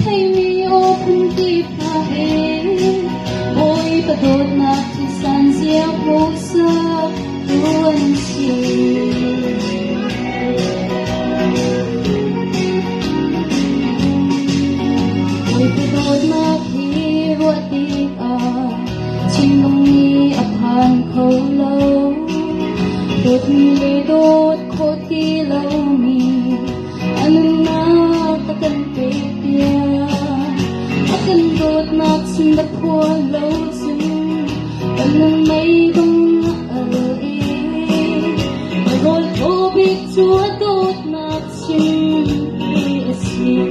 thấy mi ô không kịp mà hết ôi ta đột nát chỉ san diệu vô sắc luôn chi ôi ta đột nát thì ruột đi chim bông ni ấp hàn khâu lâu đột mi đột khô ti lâu mi anh na ta cần kể tia ta cần đột nát xin đập hoa lâu dưng anh mấy bông ở đây rồi cô biết chúa đột nát xin đi xin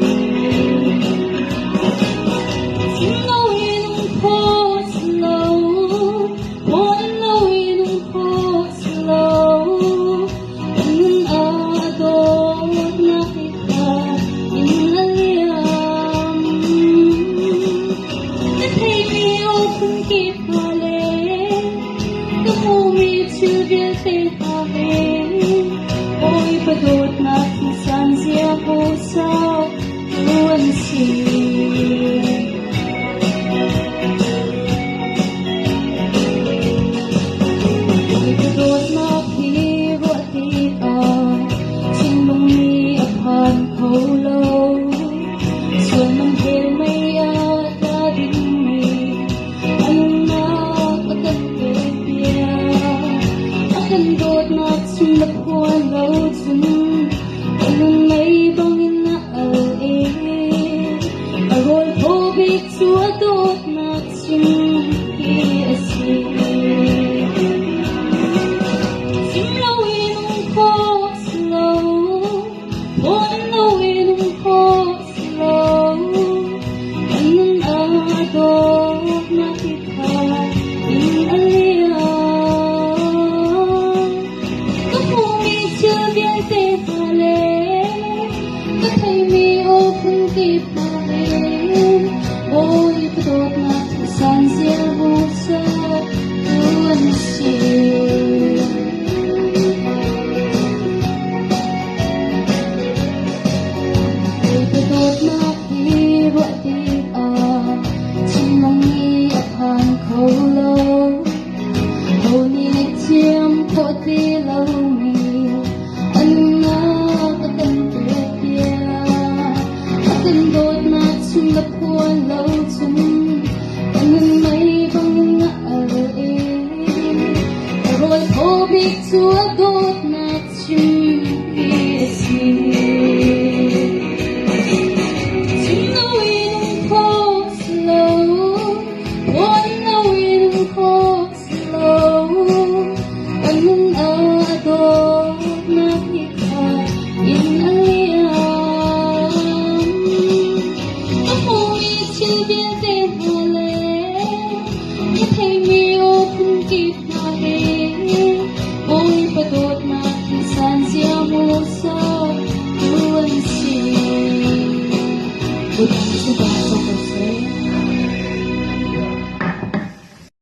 đột nát san diệu vô sắc luôn chi đột nát khi ruột đi chim bông ni ấp hàn khâu lâu xuân năm về mây ta đinh mì anh na ta cần kể bia ta cần đột nát xin đập hoa lâu dưng anh mấy bông in ở rồi cô biết chúa đột nát xin kia xin lâu in khô slow one lâu in khô slow anh đột nát thì thà in alia có cô biết chưa biết thế mà lẽ có thấy mi ô không kịp mà lẽ ôi có đột nát san diệu vô sắc luôn chi ôi có đột nát khi ruột đi chim bông ni ấp hàn khâu lâu hầu ni chiêm khô ti lâu mi anh na ta cần kể tia ta cần đột nát xin đập hoa lâu dưng anh mấy bông ở đây rồi cô biết chúa đột nát xin kia xin lâu in khô slow one lâu in khô slow anh đột nát thì thà in alia có cô biết chưa biết thế mà lẽ có thấy mi ô không kịp mà hết ôi và đột nát thì san diệu vô sắc luôn chi.